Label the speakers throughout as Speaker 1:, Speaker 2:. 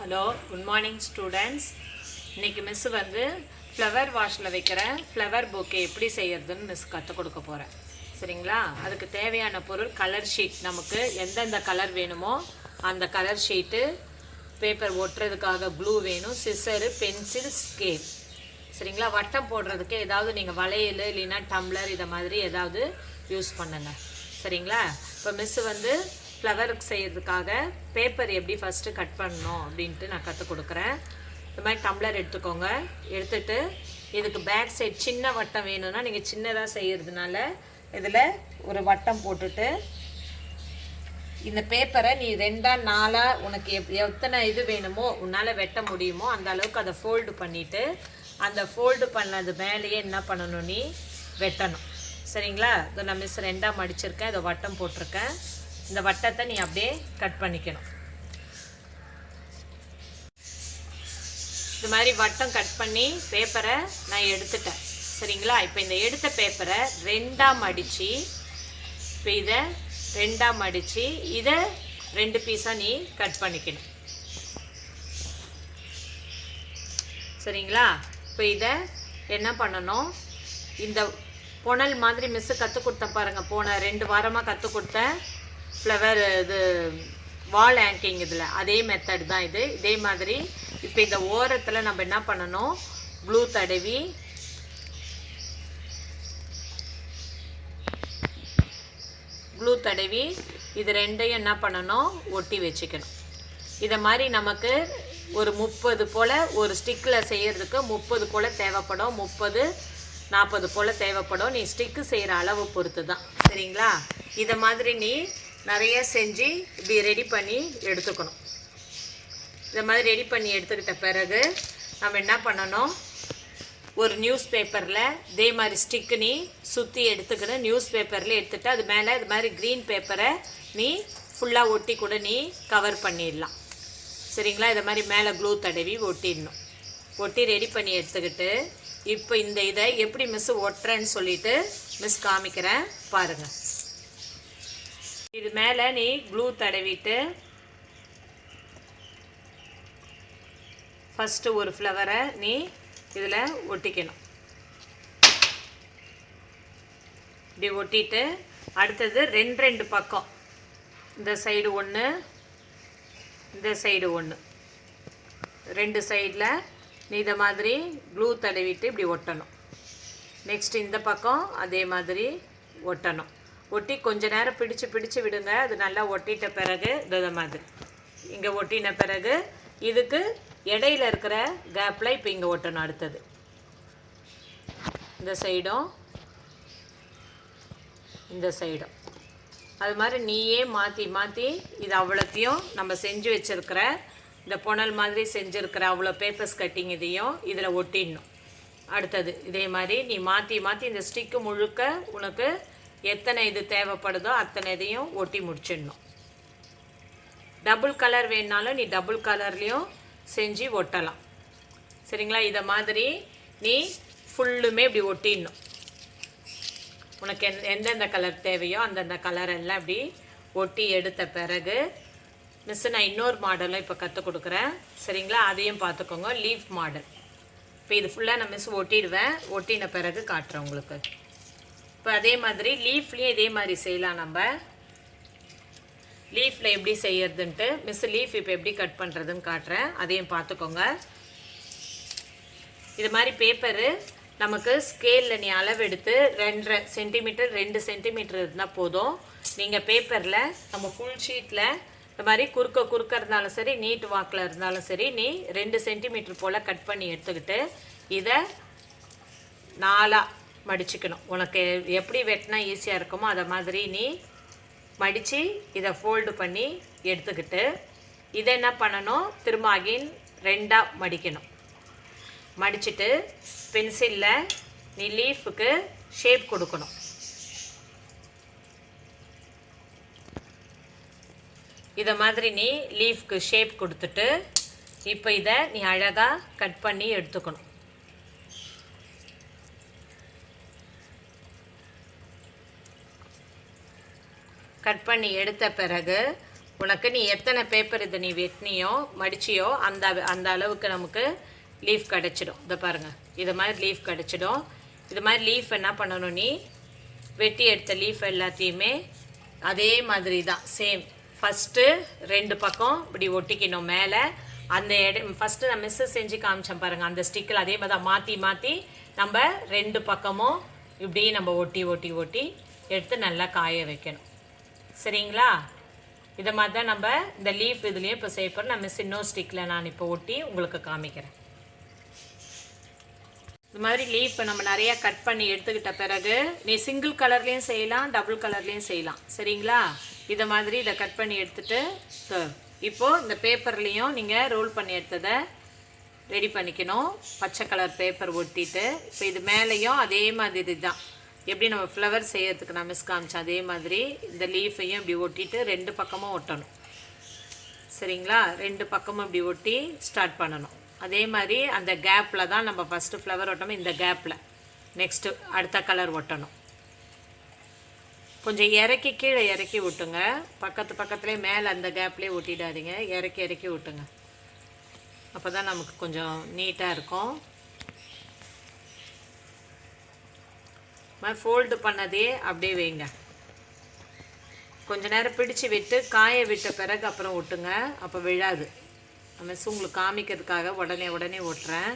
Speaker 1: Hello, good morning students. இன்றைக்கி miss வந்து flower வாஷில் வைக்கிற ஃப்ளவர் பொக்கே எப்படி செய்யறதுன்னு மிஸ் கற்றுக் கொடுக்க போகிறேன். சரிங்களா? அதுக்கு தேவையான பொருள் கலர் ஷீட். நமக்கு எந்தெந்த கலர் வேணுமோ அந்த கலர் ஷீட்டு, பேப்பர் ஒட்டுறதுக்காக க்ளூ வேணும், சிசரு, பென்சில், ஸ்கேல். சரிங்களா? வட்டம் போடுறதுக்கு ஏதாவது நீங்கள் வளையல் இல்லைன்னா டம்ளர் இதை மாதிரி ஏதாவது யூஸ் பண்ணுங்கள். சரிங்களா? இப்போ மிஸ்ஸு வந்து ஃப்ளவருக்கு செய்கிறதுக்காக பேப்பர் எப்படி ஃபஸ்ட்டு கட் பண்ணணும் அப்படின்ட்டு நான் கற்றுக் கொடுக்குறேன். இந்த மாதிரி டம்ளர் எடுத்துக்கோங்க. எடுத்துகிட்டு இதுக்கு பேக் சைட் சின்ன வட்டம் வேணும்னா நீங்கள் சின்னதாக செய்கிறதுனால இதில் ஒரு வட்டம் போட்டுட்டு இந்த பேப்பரை நீ 2 4 உனக்கு எத்தனை இது வேணுமோ உன்னால் வெட்ட முடியுமோ அந்த அளவுக்கு அதை ஃபோல்டு பண்ணிவிட்டு அந்த ஃபோல்டு பண்ணது மேலேயே என்ன பண்ணணும், நீ வெட்டணும். சரிங்களா? இதை நான் மிஸ் 2 மடிச்சிருக்கேன். இதை வட்டம் போட்டிருக்கேன். இந்த வட்டத்தை நீ அப்படியே கட் பண்ணிக்கணும். இது மாதிரி வட்டம் கட் பண்ணி பேப்பரை நான் எடுத்துட்டேன். சரிங்களா? இப்போ இந்த எடுத்த பேப்பரை 2 மடித்து இப்போ இதை 2 மடித்து இதை 2 பீஸாக நீ கட் பண்ணிக்கணும். சரிங்களா? இப்போ இதை என்ன பண்ணணும், இந்த புனல் மாதிரி மிஸ்ஸு கற்றுக் கொடுத்தேன் பாருங்கள். போன 2 வாரமாக கற்றுக் கொடுத்தேன் ஃப்ளவர் இது வால் ஹேங்கிங். இதில் அதே மெத்தட் தான் இது. இதே மாதிரி இப்போ இந்த ஓரத்தில் நம்ம என்ன பண்ணணும், க்ளூ தடவி இது 2ஐயும் என்ன பண்ணணும், ஒட்டி வச்சுக்கணும். இதை மாதிரி நமக்கு ஒரு 30 போல் ஒரு ஸ்டிக்கில் செய்கிறதுக்கு 30 போல் தேவைப்படும். 30 40 போல் தேவைப்படும். நீ ஸ்டிக்கு செய்கிற அளவு பொறுத்து தான். சரிங்களா? இதை மாதிரி நீ நிறைய செஞ்சு இப்படி ரெடி பண்ணி எடுத்துக்கணும். இதை மாதிரி ரெடி பண்ணி எடுத்துக்கிட்ட பிறகு நம்ம என்ன பண்ணணும், ஒரு நியூஸ் பேப்பரில் இதே மாதிரி ஸ்டிக்கு நீ சுற்றி எடுத்துக்கணும். நியூஸ் பேப்பரில் எடுத்துகிட்டு அது மேலே இது மாதிரி க்ரீன் பேப்பரை நீ ஃபுல்லாக ஒட்டி கூட நீ கவர் பண்ணிடலாம். சரிங்களா? இதை மாதிரி மேலே க்ளூ தடவி ஒட்டிடணும். ஒட்டி ரெடி பண்ணி எடுத்துக்கிட்டு இப்போ இந்த இதை எப்படி மிஸ் ஒட்டுறேன்னு சொல்லிவிட்டு மிஸ் காமிக்கிறேன் பாருங்கள். இது மேலே நீ க்ளூ தடவிட்டு ஃபஸ்ட்டு ஒரு ஃப்ளவரை நீ இதில் ஒட்டிக்கணும். இப்படி ஒட்டிட்டு அடுத்தது 2 பக்கம், இந்த சைடு ஒன்று, இந்த சைடு ஒன்று, 2 சைடில் நீ இதை மாதிரி க்ளூ தடவிட்டு இப்படி ஒட்டணும். நெக்ஸ்ட் இந்த பக்கம் அதே மாதிரி ஒட்டணும். ஒட்டி கொஞ்ச நேரம் பிடிச்சு விடுங்க. அது நல்லா ஒட்டிட்ட பிறகு இதை மாதிரி இங்கே ஒட்டின பிறகு இதுக்கு இடையில இருக்கிற கேப்பில் இப்போ இங்கே ஒட்டணும். அடுத்தது இந்த சைடும் இந்த சைடும் அது மாதிரி நீயே மாற்றி இது அவ்வளோத்தையும் நம்ம செஞ்சு வச்சுருக்கிற இந்த புனல் மாதிரி செஞ்சுருக்கிற அவ்வளோ பேப்பர்ஸ் கட்டிங் இதையும் இதில் ஒட்டிடணும். அடுத்தது இதே மாதிரி நீ மாற்றி இந்த ஸ்டிக்கு முழுக்க உனக்கு எத்தனை இது தேவைப்படுதோ அத்தனை இதையும் ஒட்டி முடிச்சிடணும். டபுள் கலர் வேணுனாலும் நீ டபுள் கலர்லேயும் செஞ்சு ஒட்டலாம். சரிங்களா? இதை மாதிரி நீ ஃபுல்லுமே இப்படி ஒட்டிடணும். உனக்கு எந்தெந்த கலர் தேவையோ அந்தந்த கலர் எல்லாம் இப்படி ஒட்டி எடுத்த பிறகு மிஸ் நான் இன்னொரு மாடலும் இப்போ கற்றுக் கொடுக்குறேன். சரிங்களா? அதையும் பார்த்துக்கோங்க. Leaf model. இப்போ இது ஃபுல்லாக நான் மிஸ் ஒட்டிடுவேன். ஒட்டின பிறகு காட்டுறேன் உங்களுக்கு. இப்போ அதே மாதிரி லீஃப்லேயும் இதே மாதிரி செய்யலாம். நம்ம லீஃபில் எப்படி செய்யறதுன்ட்டு மிஸ் லீஃப் இப்போ எப்படி கட் பண்ணுறதுன்னு காட்டுறேன். அதையும் பார்த்துக்கோங்க. இது மாதிரி பேப்பரு நமக்கு ஸ்கேலில் நீ அளவு எடுத்து 2 சென்டிமீட்டர் 2 சென்டிமீட்டர் இருந்தால் போதும். நீங்கள் பேப்பரில் நம்ம ஃபுல் ஷீட்டில் இந்த மாதிரி குறுக்க இருந்தாலும் சரி, நீட் வாக்கில் இருந்தாலும் சரி, நீ 2 சென்டிமீட்டர் போல் கட் பண்ணி எடுத்துக்கிட்டு இதை 4 மடிச்சுக்கணும். உனக்கு எப்படி வெட்டினா ஈஸியாக இருக்குமோ அதை மாதிரி நீ மடித்து இதை ஃபோல்டு பண்ணி எடுத்துக்கிட்டு இதை என்ன பண்ணணும், திரும்ப அகைன் 2 மடிக்கணும். மடிச்சுட்டு பென்சிலில் நீ லீஃபுக்கு ஷேப் கொடுக்கணும். இதை மாதிரி நீ லீஃப்க்கு ஷேப் கொடுத்துட்டு இப்போ இதை நீ அழகாக கட் பண்ணி எடுத்துக்கணும். கட் பண்ணி எடுத்த பிறகு உனக்கு நீ எத்தனை பேப்பர் இதை நீ வெட்டினியோ மடிச்சியோ அந்த அளவுக்கு நமக்கு லீஃப் கிடச்சிடும். இதை பாருங்கள், இது மாதிரி லீஃப் கிடச்சிடும். இது மாதிரி லீஃப் என்ன பண்ணணும், நீ வெட்டி எடுத்த லீஃப் எல்லாத்தையுமே அதே மாதிரி தான் சேம் ஃபஸ்ட்டு 2 பக்கம் இப்படி ஒட்டிக்கணும் மேலே. அந்த ஃபஸ்ட்டு நான் மிஸ்ஸஸ் செஞ்சு காமிச்சேன் பாருங்கள், அந்த ஸ்டிக்கில் அதே மாதிரி தான் மாற்றி மாற்றி நம்ம 2 பக்கமும் இப்படி நம்ம ஒட்டி எடுத்து நல்லா காய வைக்கணும். சரிங்களா? இதை மாதிரி தான் நம்ம இந்த லீஃப் இதுலேயும் இப்போ செய்ய போகிறோம். நான் மிஸ் இன்னொரு ஸ்டிக்கில் நான் இப்போ ஒட்டி உங்களுக்கு காமிக்கிறேன். இது மாதிரி லீஃப் நம்ம நிறையா கட் பண்ணி எடுத்துக்கிட்ட பிறகு நீ சிங்கிள் கலர்லேயும் செய்யலாம், டபுள் கலர்லேயும் செய்யலாம். சரிங்களா? இதை மாதிரி இதை கட் பண்ணி எடுத்துகிட்டு இப்போது இந்த பேப்பர்லேயும் நீங்கள் ரோல் பண்ணி எடுத்ததை ரெடி பண்ணிக்கணும். பச்சை கலர் பேப்பர் ஒட்டிட்டு இப்போ இது மேலேயும் அதே மாதிரி தான் எப்படி நம்ம ஃப்ளவர் செய்யறதுக்கு நான் மிஸ் காமிச்சேன் அதே மாதிரி இந்த லீஃபையும் இப்படி ஒட்டிட்டு 2 பக்கமும் ஒட்டணும். சரிங்களா? 2 பக்கமும் இப்படி ஒட்டி ஸ்டார்ட் பண்ணணும். அதே மாதிரி அந்த கேப்பில் தான் நம்ம ஃபஸ்ட்டு ஃப்ளவர் ஒட்டணும். இந்த கேப்பில் நெக்ஸ்ட்டு அடுத்த கலர் ஒட்டணும். கொஞ்சம் கீழே இறக்கி விட்டுங்க. பக்கத்துலேயே மேலே அந்த கேப்லேயே ஒட்டிடாதீங்க, இறக்கி விட்டுங்க. அப்போ தான் நமக்கு கொஞ்சம் நீட்டாக இருக்கும். ஃபோல்டு பண்ணதே அப்படியே வைங்க. கொஞ்சம் நேரம் பிடிச்சி விட்டு காய விட்ட பிறகு அப்புறம் ஒட்டுங்க, அப்போ விழாது. மிஸ் உங்களுக்கு காமிக்கிறதுக்காக உடனே ஒட்டுறேன்.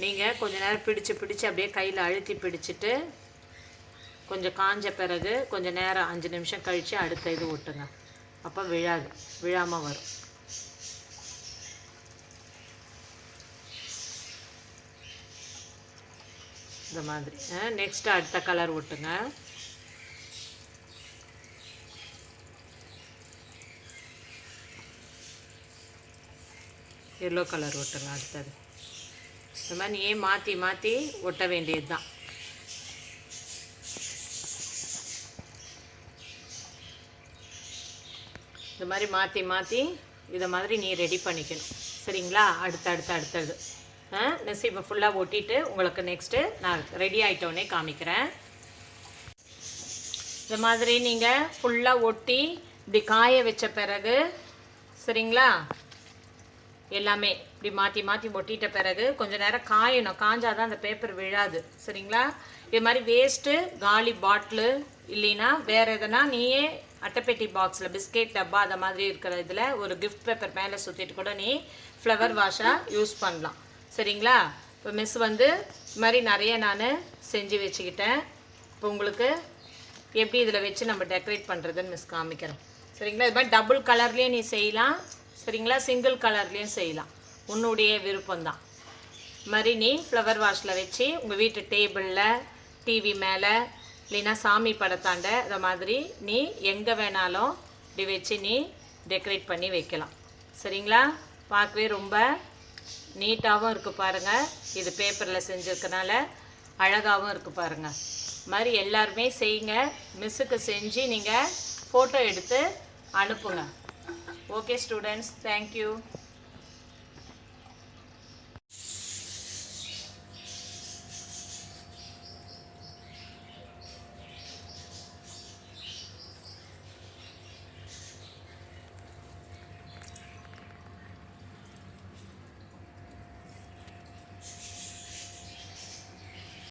Speaker 1: நீங்கள் கொஞ்சம் நேரம் பிடிச்சி அப்படியே கையில் அழுத்தி பிடிச்சிட்டு கொஞ்சம் காஞ்ச பிறகு கொஞ்சம் நேரம் 5 நிமிஷம் கழித்து அடுத்த இது ஒட்டுங்க. அப்போ விழாமல் வரும். இந்த மாதிரி நெக்ஸ்ட் அடுத்த கலர் ஒட்டுங்க. எல்லோ கலர் ஒட்டுங்க அடுத்தது. இந்த மாதிரி நீ மாற்றி ஒட்ட வேண்டியது தான். இந்த மாதிரி மாற்றி இதை மாதிரி நீ ரெடி பண்ணிக்கணும். சரிங்களா? அடுத்தது நெக்ஸ்ட் இப்போ ஃபுல்லாக ஒட்டிட்டு உங்களுக்கு நெக்ஸ்ட்டு நான் ரெடி ஆகிட்டோன்னே காமிக்கிறேன். இந்த மாதிரி நீங்கள் ஃபுல்லாக ஒட்டி இப்படி காய வச்ச பிறகு சரிங்களா, எல்லாமே இப்படி மாற்றி ஒட்டிட்ட பிறகு கொஞ்சம் நேரம் காயணும். காஞ்சாதான் அந்த பேப்பர் விழாது. சரிங்களா? இது மாதிரி வேஸ்ட்டு காலி பாட்டிலு இல்லைன்னா வேறு எதனா நீயே அட்டைப்பெட்டி பாக்ஸில் பிஸ்கெட் டப்பா அந்த மாதிரி இருக்கிற இதில் ஒரு கிஃப்ட் பேப்பர் மேலே சுற்றிட்டு கூட நீ ஃப்ளவர் வாஷாக யூஸ் பண்ணலாம். சரிங்களா? இப்போ மிஸ் இது மாதிரி நிறைய நான் செஞ்சு வச்சுக்கிட்டேன். இப்போ உங்களுக்கு எப்படி இதில் வச்சு நம்ம டெக்கரேட் பண்ணுறதுன்னு மிஸ் காமிக்கிறேன். சரிங்களா? இது மாதிரி டபுள் கலர்லேயும் நீ செய்யலாம். சரிங்களா? சிங்கிள் கலர்லேயும் செய்யலாம். உன்னுடைய விருப்பம்தான். இது மாதிரி நீ ஃப்ளவர் வாஷில் வச்சு உங்கள் வீட்டு டேபிளில், டிவி மேலே, இல்லைன்னா சாமி படத்தாண்ட இந்த மாதிரி நீ எங்கே வேணாலும் இப்படி வச்சு நீ டெக்கரேட் பண்ணி வைக்கலாம். சரிங்களா? பார்க்கவே ரொம்ப நீட்டாகவும் இருக்குது பாருங்கள். இது பேப்பரில் செஞ்சுருக்கனால அழகாகவும் இருக்குது பாருங்கள். இது மாதிரி எல்லாருமே செய்யுங்க. மிஸ்ஸுக்கு செஞ்சு நீங்கள் ஃபோட்டோ எடுத்து அனுப்புங்க. Okay students, thank you.